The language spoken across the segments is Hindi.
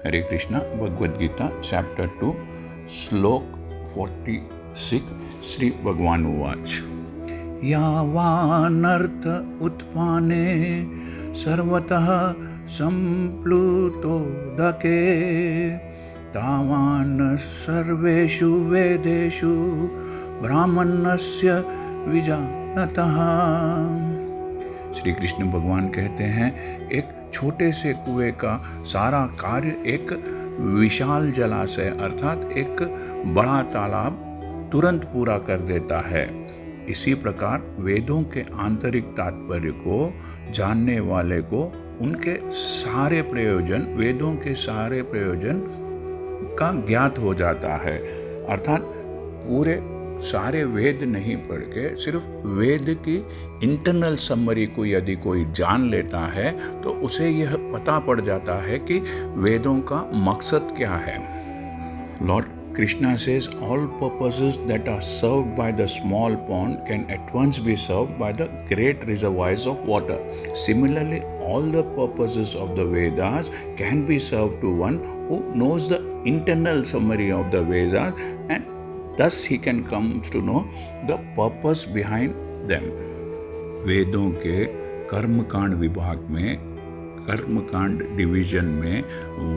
हरे कृष्णा। भगवद गीता चैप्टर 2 श्लोक 46 श्री भगवान उवाच यावानर्थ उत्पाने सर्वतः सम्प्लुतोदके तावान् सर्वेषु वेदेषु ब्राह्मणस्य विजानतः। श्री कृष्ण भगवान कहते हैं, एक छोटे से कुएं का सारा कार्य एक विशाल जलाशय अर्थात एक बड़ा तालाब तुरंत पूरा कर देता है। इसी प्रकार वेदों के आंतरिक तात्पर्य को जानने वाले को उनके सारे प्रयोजन, वेदों के सारे प्रयोजन का ज्ञात हो जाता है। अर्थात पूरे सारे वेद नहीं पढ़ के सिर्फ वेद की इंटरनल समरी को यदि कोई जान लेता है तो उसे यह पता पड़ जाता है कि वेदों का मकसद क्या है। Lord Krishna says all purposes that are served by the small pond can at once be served by the great reservoirs of water. Similarly, all the purposes of the Vedas can be served to one who knows the internal summary of the Vedas, and thus he can come to know the purpose behind them. वेदों के कर्मकांड विभाग में, कर्मकांड डिवीजन में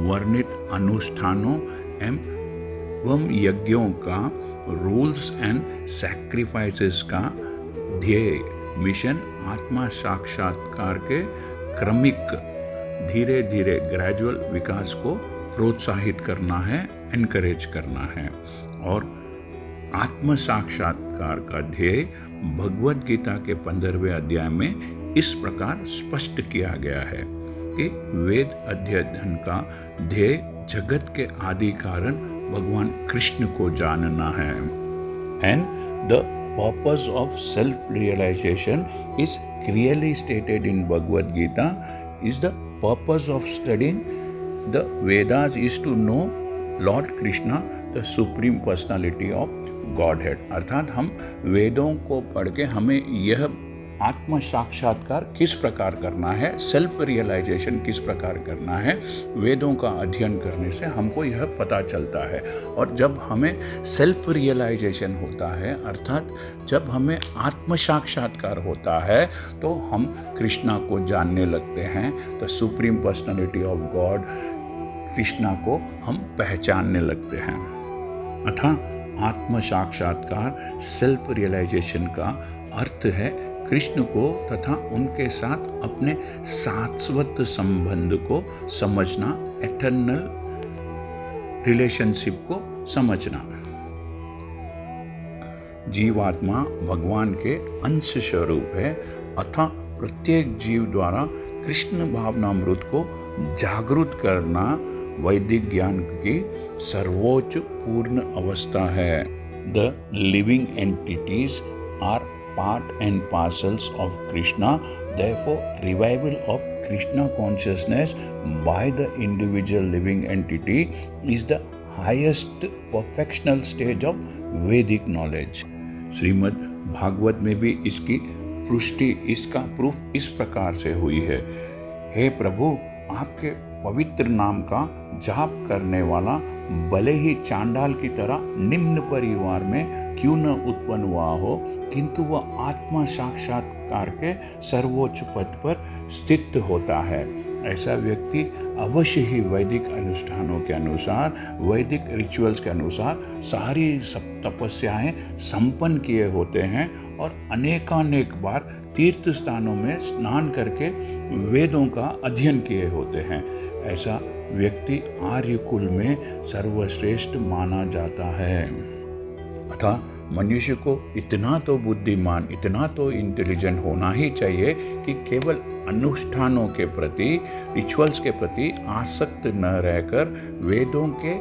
वर्णित अनुष्ठानों एवं यज्ञों का, रूल्स एंड सैक्रिफाइसेस का ध्येय, मिशन आत्मा साक्षात्कार के क्रमिक धीरे धीरे ग्रेजुअल विकास को प्रोत्साहित करना है, एनकरेज करना है। और आत्म साक्षात्कार का ध्येय भगवद गीता के 15वें अध्याय में इस प्रकार स्पष्ट किया गया है कि वेद अध्ययन का ध्येय जगत के आदि कारण भगवान कृष्ण को जानना है। And the purpose of self realization is clearly stated in Bhagavad Gita is the purpose of studying the Vedas is to know Lord Krishna the supreme personality of godhead. अर्थात हम वेदों को पढ़ के हमें यह आत्म साक्षात्कार किस प्रकार करना है, सेल्फ रियलाइजेशन किस प्रकार करना है, वेदों का अध्ययन करने से हमको यह पता चलता है। और जब हमें सेल्फ रियलाइजेशन होता है, अर्थात जब हमें आत्म साक्षात्कार होता है, तो हम कृष्णा को जानने लगते हैं। The supreme personality of God Krishna को हम पहचानने लगते हैं। अतः आत्म साक्षात्कार, सेल्फ रियलाइजेशन का अर्थ है कृष्ण को तथा उनके साथ अपने शाश्वत संबंध को समझना, एटर्नल रिलेशनशिप को समझना। जीवात्मा भगवान के अंश स्वरूप है, अतः प्रत्येक जीव द्वारा कृष्ण भावनामृत को जागृत करना वैदिक ज्ञान की सर्वोच्च पूर्ण अवस्था है। The living entities are part and parcels of Krishna. Therefore, revival of Krishna consciousness by the individual living entity is the highest perfectional stage of Vedic knowledge. Shrimad Bhagavat में भी इसकी पुष्टि, इसका प्रूफ इस प्रकार से हुई है। हे प्रभु, आपके पवित्र नाम का जाप करने वाला भले ही चांडाल की तरह निम्न परिवार में क्यों न उत्पन्न हुआ हो, किंतु वह आत्मा साक्षात्कार के सर्वोच्च पद पर स्थित होता है। ऐसा व्यक्ति अवश्य ही वैदिक अनुष्ठानों के अनुसार, वैदिक रिचुअल्स के अनुसार सारी तपस्याएं संपन्न किए होते हैं और अनेकानेक बार तीर्थ स्थानों में स्नान करके वेदों का अध्ययन किए होते हैं। ऐसा व्यक्ति आर्य कुल में सर्वश्रेष्ठ माना जाता है। अतः मनुष्य को इतना तो बुद्धिमान, इतना तो इंटेलिजेंट होना ही चाहिए कि केवल अनुष्ठानों के प्रति, रिचुअल्स के प्रति आसक्त न रहकर वेदों के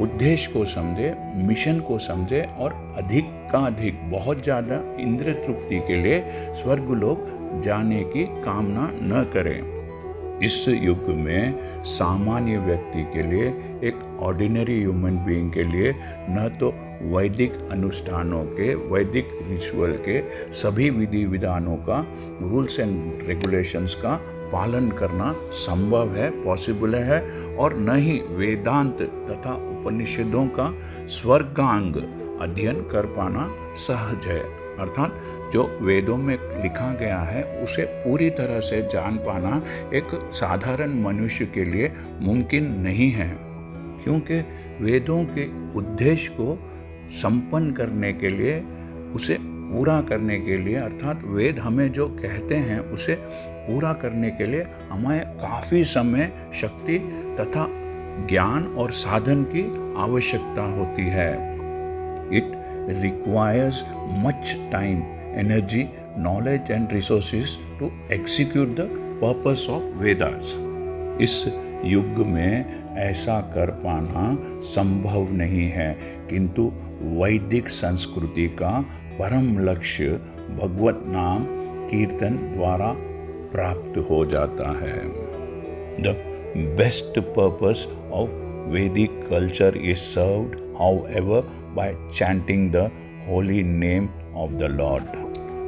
उद्देश्य को समझे, मिशन को समझे और अधिक का अधिक, बहुत ज़्यादा इंद्र तृप्ति के लिए स्वर्गलोक जाने की कामना न करें। इस युग में सामान्य व्यक्ति के लिए, एक ऑर्डिनरी ह्यूमन बीइंग के लिए न तो वैदिक अनुष्ठानों के, वैदिक रिचुअल के सभी विधि विधानों का, रूल्स एंड रेगुलेशंस का पालन करना संभव है, पॉसिबल है, और न ही वेदांत तथा उपनिषदों का स्वर्गांग अध्ययन कर पाना सहज है। अर्थात जो वेदों में लिखा गया है उसे पूरी तरह से जान पाना एक साधारण मनुष्य के लिए मुमकिन नहीं है, क्योंकि वेदों के उद्देश्य को संपन्न करने के लिए, उसे पूरा करने के लिए, अर्थात वेद हमें जो कहते हैं उसे पूरा करने के लिए हमें काफ़ी समय, शक्ति तथा ज्ञान और साधन की आवश्यकता होती है। It requires much time, energy, knowledge and resources to execute the purpose of Vedas. इस युग में ऐसा कर पाना संभव नहीं है, किंतु वैदिक संस्कृति का परम लक्ष्य भगवत नाम कीर्तन द्वारा प्राप्त हो जाता है। द बेस्ट पर्पस ऑफ वैदिक culture is served however by chanting the holy name of the Lord।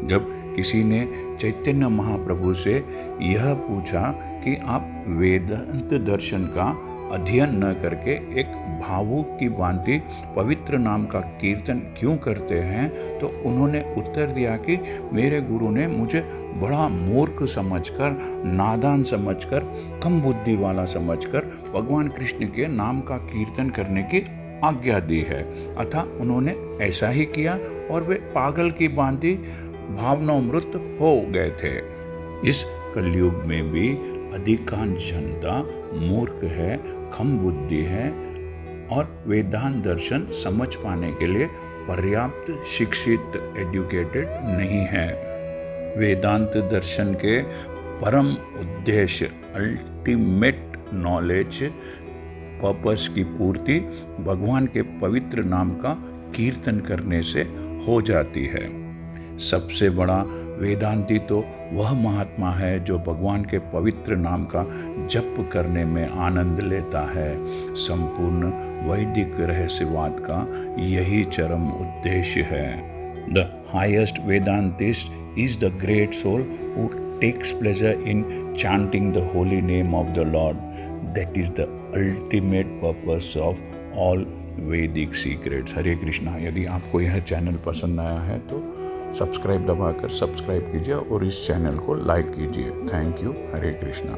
जब किसी ने चैतन्य महाप्रभु से यह पूछा कि आप वेदांत दर्शन का अध्ययन न करके एक भावुक की भांति पवित्र नाम का कीर्तन क्यों करते हैं, तो उन्होंने उत्तर दिया कि मेरे गुरु ने मुझे बड़ा मूर्ख समझकर, नादान समझकर, कम बुद्धि वाला समझकर भगवान कृष्ण के नाम का कीर्तन करने की आज्ञा दी है। अतः उन्होंने ऐसा ही किया और वे पागल की भांति भावनामृत हो गए थे। इस कलयुग में भी अधिकांश जनता मूर्ख है, कम बुद्धि है और वेदांत दर्शन समझ पाने के लिए पर्याप्त शिक्षित, एजुकेटेड नहीं है। वेदांत दर्शन के परम उद्देश्य, अल्टीमेट नॉलेज, पर्पस की पूर्ति भगवान के पवित्र नाम का कीर्तन करने से हो जाती है। सबसे बड़ा वेदांती तो वह महात्मा है जो भगवान के पवित्र नाम का जप करने में आनंद लेता है। संपूर्ण वैदिक रहस्यवाद का यही चरम उद्देश्य है। The highest Vedantist is the great soul who takes pleasure in chanting the holy name of the Lord. That is the ultimate purpose of all Vedic secrets. हरे कृष्णा। यदि आपको यह चैनल पसंद आया है तो सब्सक्राइब दबाकर सब्सक्राइब कीजिए और इस चैनल को लाइक कीजिए। Thank you. हरे कृष्णा।